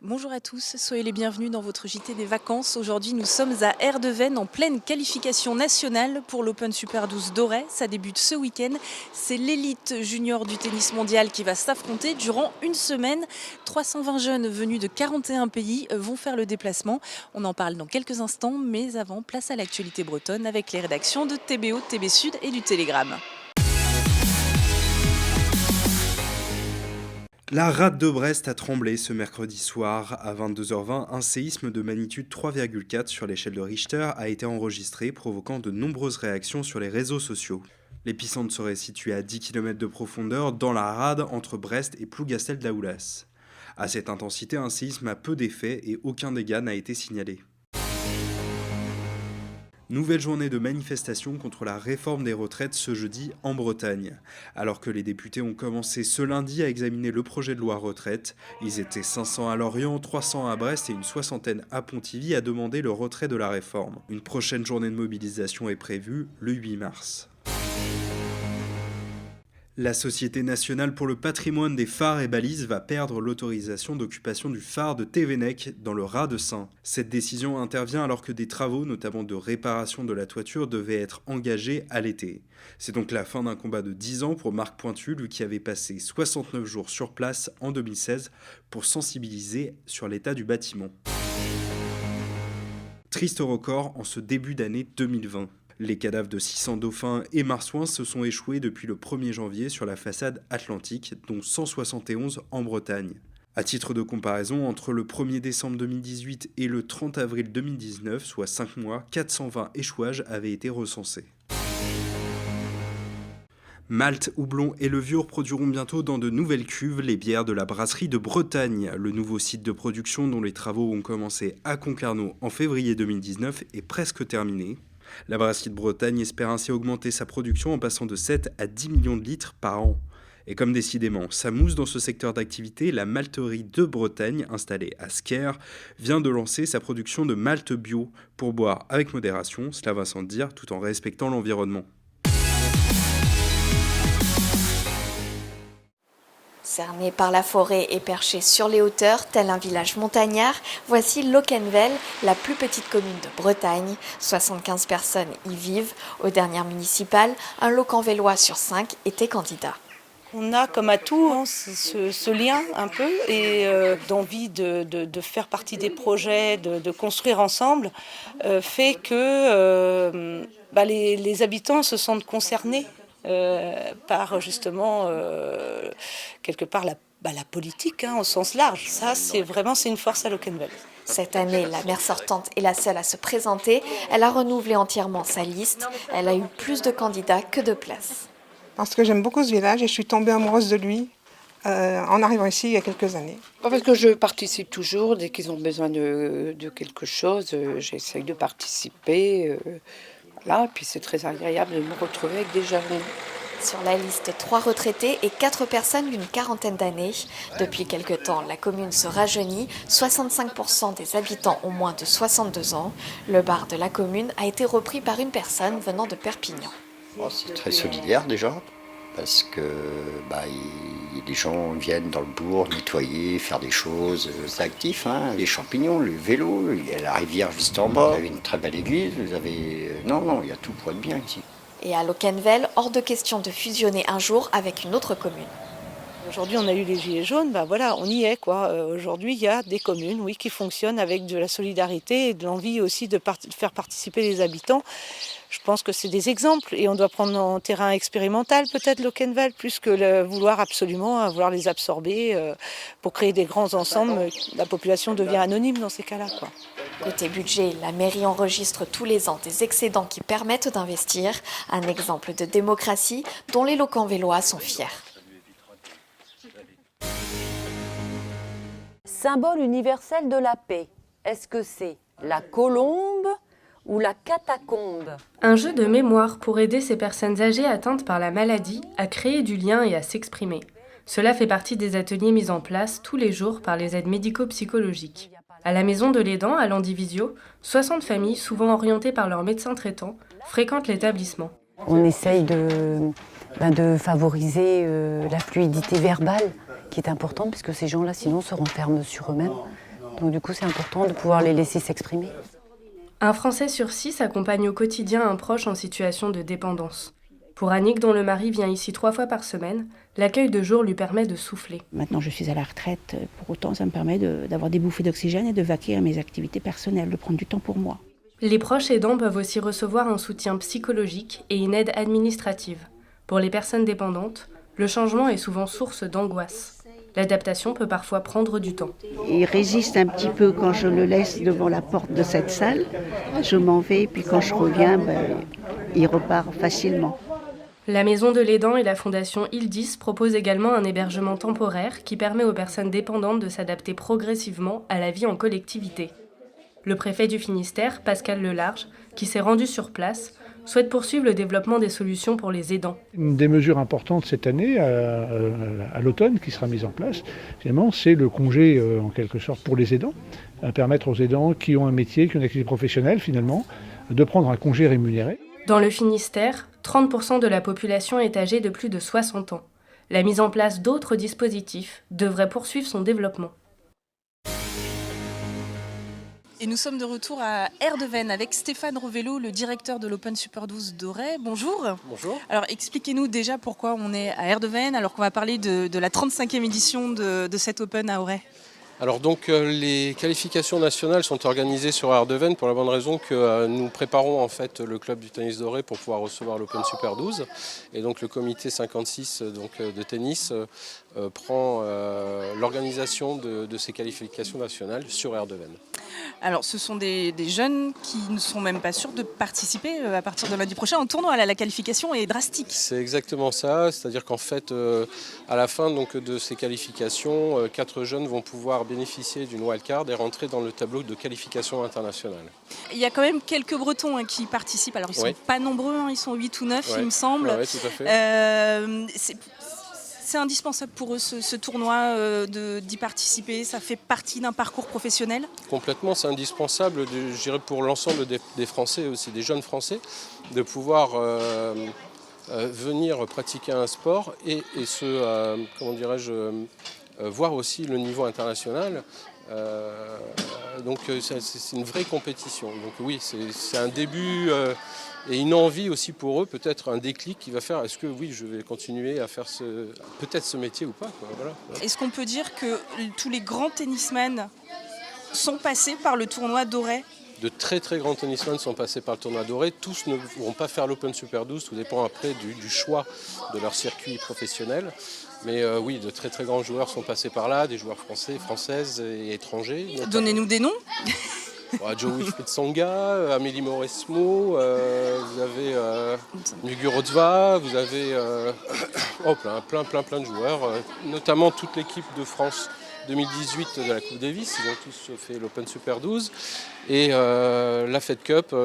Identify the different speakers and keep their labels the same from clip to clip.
Speaker 1: Bonjour à tous, soyez les bienvenus dans votre JT des vacances. Aujourd'hui, nous sommes à Erdeven en pleine qualification nationale pour l'Open Super 12 d'Auray. Ça débute ce week-end. C'est l'élite junior du tennis mondial qui va s'affronter durant une semaine. 320 jeunes venus de 41 pays vont faire le déplacement. On en parle dans quelques instants, mais avant, place à l'actualité bretonne avec les rédactions de TBO, TB Sud et du Télégramme.
Speaker 2: La rade de Brest a tremblé ce mercredi soir. À 22h20, un séisme de magnitude 3,4 sur l'échelle de Richter a été enregistré, provoquant de nombreuses réactions sur les réseaux sociaux. L'épicentre serait situé à 10 km de profondeur dans la rade entre Brest et Plougastel-Daoulas. À cette intensité, un séisme a peu d'effet et aucun dégât n'a été signalé. Nouvelle journée de manifestation contre la réforme des retraites ce jeudi en Bretagne. Alors que les députés ont commencé ce lundi à examiner le projet de loi retraite, ils étaient 500 à Lorient, 300 à Brest et une soixantaine à Pontivy à demander le retrait de la réforme. Une prochaine journée de mobilisation est prévue le 8 mars. La Société nationale pour le patrimoine des phares et balises va perdre l'autorisation d'occupation du phare de Thévenec dans le Raz de Seine. Cette décision intervient alors que des travaux, notamment de réparation de la toiture, devaient être engagés à l'été. C'est donc la fin d'un combat de 10 ans pour Marc Pointu, lui qui avait passé 69 jours sur place en 2016 pour sensibiliser sur l'état du bâtiment. Triste record en ce début d'année 2020. Les cadavres de 600 dauphins et marsouins se sont échoués depuis le 1er janvier sur la façade atlantique, dont 171 en Bretagne. À titre de comparaison, entre le 1er décembre 2018 et le 30 avril 2019, soit 5 mois, 420 échouages avaient été recensés. Malte, houblon et levure produiront bientôt dans de nouvelles cuves les bières de la brasserie de Bretagne. Le nouveau site de production dont les travaux ont commencé à Concarneau en février 2019 est presque terminé. La brasserie de Bretagne espère ainsi augmenter sa production en passant de 7 à 10 millions de litres par an. Et comme décidément, ça mousse dans ce secteur d'activité, la malterie de Bretagne, installée à Sker, vient de lancer sa production de malt bio pour boire avec modération, cela va sans dire, tout en respectant l'environnement.
Speaker 3: Cerné par la forêt et perché sur les hauteurs, tel un village montagnard, voici Locquenvel, la plus petite commune de Bretagne. 75 personnes y vivent. Aux dernières municipales, un Locquenvellois sur 5 était candidat.
Speaker 4: On a comme atout ce lien un peu et d'envie de faire partie des projets, de construire ensemble, fait que les habitants se sentent concernés. Par justement quelque part la politique au sens large. Ça, c'est une force à Locquenvel.
Speaker 3: Cette année, la maire sortante est la seule à se présenter. Elle a renouvelé entièrement sa liste. Elle a eu plus de candidats que de places.
Speaker 5: Parce que j'aime beaucoup ce village et je suis tombée amoureuse de lui en arrivant ici il y a quelques années.
Speaker 6: Parce que je participe toujours, dès qu'ils ont besoin de quelque chose, j'essaye de participer. Voilà, puis c'est très agréable de me retrouver avec des jeunes.
Speaker 3: Sur la liste, 3 retraités et 4 personnes d'une quarantaine d'années. Depuis quelque temps, la commune se rajeunit. 65% des habitants ont moins de 62 ans. Le bar de la commune a été repris par une personne venant de Perpignan.
Speaker 7: C'est très solidaire déjà, parce que les gens viennent dans le bourg nettoyer, faire des choses. C'est actif, les champignons, le vélo, il y a la rivière juste en bas. Vous avez une très belle église, vous avez... Non, il y a tout pour être bien ici.
Speaker 3: Et à Locquenvel, hors de question de fusionner un jour avec une autre commune.
Speaker 4: Aujourd'hui, on a eu les gilets jaunes, on y est quoi. Aujourd'hui, il y a des communes, qui fonctionnent avec de la solidarité et de l'envie aussi de faire participer les habitants. Je pense que c'est des exemples et on doit prendre en terrain expérimental peut-être Locquenvel plus que vouloir les absorber pour créer des grands ensembles. La population devient anonyme dans ces cas-là, quoi.
Speaker 3: Côté budget, la mairie enregistre tous les ans des excédents qui permettent d'investir. Un exemple de démocratie dont les Locquenvellois sont fiers.
Speaker 8: Symbole universel de la paix, est-ce que c'est la colombe ou la catacombe?
Speaker 9: Un jeu de mémoire pour aider ces personnes âgées atteintes par la maladie à créer du lien et à s'exprimer. Cela fait partie des ateliers mis en place tous les jours par les aides médico-psychologiques. À la maison de l'aidant, à Landivisio, 60 familles, souvent orientées par leur médecin traitant, fréquentent l'établissement.
Speaker 8: On essaye de favoriser la fluidité verbale, qui est importante, puisque ces gens-là, sinon, se renferment sur eux-mêmes. Donc du coup, c'est important de pouvoir les laisser s'exprimer.
Speaker 9: Un Français sur 6 accompagne au quotidien un proche en situation de dépendance. Pour Annick, dont le mari vient ici 3 fois par semaine, l'accueil de jour lui permet de souffler.
Speaker 10: Maintenant, je suis à la retraite. Pour autant, ça me permet d'avoir des bouffées d'oxygène et de vaquer à mes activités personnelles, de prendre du temps pour moi.
Speaker 9: Les proches aidants peuvent aussi recevoir un soutien psychologique et une aide administrative. Pour les personnes dépendantes, le changement est souvent source d'angoisse. L'adaptation peut parfois prendre du temps.
Speaker 10: Il résiste un petit peu quand je le laisse devant la porte de cette salle. Je m'en vais, puis quand je reviens, il repart facilement.
Speaker 9: La Maison de l'Aidant et la Fondation Ildis proposent également un hébergement temporaire qui permet aux personnes dépendantes de s'adapter progressivement à la vie en collectivité. Le préfet du Finistère, Pascal Lelarge, qui s'est rendu sur place, souhaite poursuivre le développement des solutions pour les aidants.
Speaker 11: Une des mesures importantes cette année, à l'automne, qui sera mise en place, finalement, c'est le congé, en quelque sorte, pour les aidants, à permettre aux aidants qui ont un métier, qui ont une activité professionnelle, finalement, de prendre un congé rémunéré.
Speaker 9: Dans le Finistère, 30% de la population est âgée de plus de 60 ans. La mise en place d'autres dispositifs devrait poursuivre son développement.
Speaker 1: Et nous sommes de retour à Erdevenne avec Stéphane Rovello, le directeur de l'Open Super 12 d'Auray. Bonjour.
Speaker 12: Bonjour.
Speaker 1: Alors expliquez-nous déjà pourquoi on est à Erdevenne alors qu'on va parler de la 35e édition de cette Open à Auray.
Speaker 12: Alors donc les qualifications nationales sont organisées sur Erdevenne pour la bonne raison que nous préparons en fait le club du tennis d'Auray pour pouvoir recevoir l'Open Super 12 et donc le comité 56 de tennis prend l'organisation de ces qualifications nationales sur Erdevenne.
Speaker 1: Alors ce sont des jeunes qui ne sont même pas sûrs de participer à partir de lundi prochain au tournoi. La qualification est drastique.
Speaker 12: C'est exactement ça, c'est-à-dire qu'en fait à la fin donc, de ces qualifications, 4 jeunes vont pouvoir bénéficier d'une wildcard et rentrer dans le tableau de qualification internationale.
Speaker 1: Il y a quand même quelques Bretons qui participent, alors ils ne sont pas nombreux, ils sont 8 ou 9 il me semble.
Speaker 12: Oui, tout à fait.
Speaker 1: C'est indispensable pour eux ce tournoi d'y participer, ça fait partie d'un parcours professionnel? Complètement, c'est indispensable,
Speaker 12: je dirais pour l'ensemble des Français, aussi des jeunes Français, de pouvoir venir pratiquer un sport et voir aussi le niveau international. Donc c'est une vraie compétition. Donc oui, c'est un début et une envie aussi pour eux, peut-être un déclic qui va faire est-ce que oui, je vais continuer à faire peut-être ce métier ou pas, quoi. Voilà.
Speaker 1: Est-ce qu'on peut dire que tous les grands tennismen sont passés par le tournoi d'Auray?
Speaker 12: De très très grands tennismen sont passés par le tournoi d'Auray. Tous ne pourront pas faire l'Open Super 12, tout dépend après du choix de leur circuit professionnel. Mais oui, de très très grands joueurs sont passés par là, des joueurs français, françaises et étrangers.
Speaker 1: Donnez-nous des noms.
Speaker 12: Joe Wilfried Tsonga, Amélie Mauresmo, vous avez Muguruza, vous avez plein de joueurs, notamment toute l'équipe de France 2018 de la Coupe Davis, ils ont tous fait l'Open Super 12 et la Fed Cup.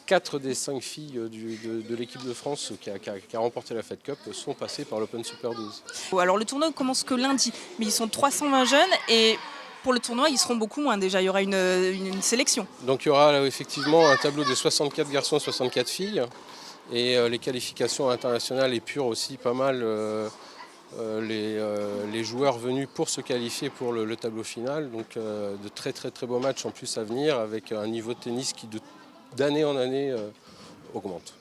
Speaker 12: 4 des 5 filles de l'équipe de France qui a remporté la Fed Cup sont passées par l'Open Super 12.
Speaker 1: Alors le tournoi commence que lundi, mais ils sont 320 jeunes et pour le tournoi ils seront beaucoup moins déjà, il y aura une sélection.
Speaker 12: Donc il y aura effectivement un tableau de 64 garçons et 64 filles et les qualifications internationales épurent aussi pas mal les joueurs venus pour se qualifier pour le tableau final. Donc de très très très beaux matchs en plus à venir avec un niveau de tennis qui d'année en année augmente.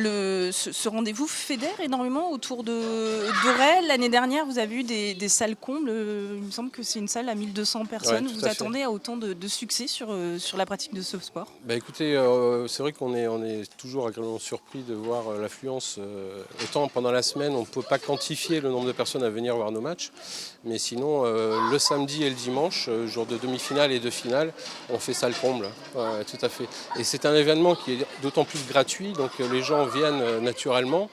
Speaker 1: Ce rendez-vous fédère énormément autour d'Auray. L'année dernière, vous avez eu des salles combles. Il me semble que c'est une salle à 1200 personnes.
Speaker 12: Ouais,
Speaker 1: vous attendez à autant de succès sur la pratique de ce sport?
Speaker 12: Écoutez, c'est vrai qu'on est toujours agréablement surpris de voir l'affluence. Autant pendant la semaine, on ne peut pas quantifier le nombre de personnes à venir voir nos matchs. Mais sinon, le samedi et le dimanche, jour de demi-finale et de finale, on fait salle comble. Ouais, tout à fait. Et c'est un événement qui est d'autant plus gratuit. Donc les gens viennent naturellement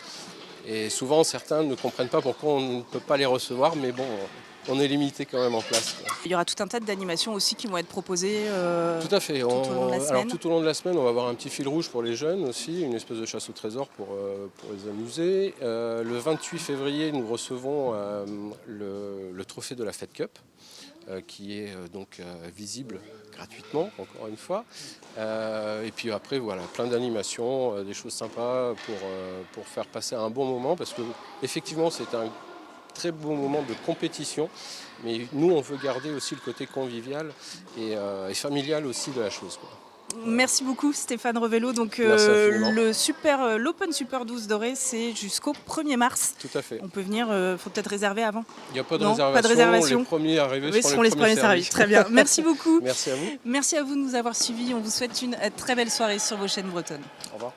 Speaker 12: et souvent certains ne comprennent pas pourquoi on ne peut pas les recevoir, mais bon, on est limité quand même en place.
Speaker 1: Il y aura tout un tas d'animations aussi qui vont être proposées
Speaker 12: tout à fait.
Speaker 1: Tout au long de la semaine.
Speaker 12: Alors, tout au long de la semaine, on va avoir un petit fil rouge pour les jeunes aussi, une espèce de chasse au trésor pour les amuser. Le 28 février, nous recevons le trophée de la Fed Cup. Qui est donc visible gratuitement, encore une fois. Et puis après, voilà, plein d'animations, des choses sympas pour faire passer un bon moment, parce que effectivement, c'est très beau moment de compétition. Mais nous, on veut garder aussi le côté convivial et familial aussi de la chose, quoi.
Speaker 1: Merci beaucoup Stéphane Revello. Donc l'Open Super 12 Doré, c'est jusqu'au 1er mars.
Speaker 12: Tout à fait.
Speaker 1: On peut venir, faut peut-être réserver avant.
Speaker 12: Il n'y a pas de
Speaker 1: Non,
Speaker 12: réservation.
Speaker 1: pas de réservation.
Speaker 12: Les premiers arrivés
Speaker 1: seront les premiers servis. Très bien. Merci beaucoup.
Speaker 12: Merci à vous.
Speaker 1: Merci à vous de nous avoir suivis. On vous souhaite une très belle soirée sur vos chaînes bretonnes.
Speaker 12: Au revoir.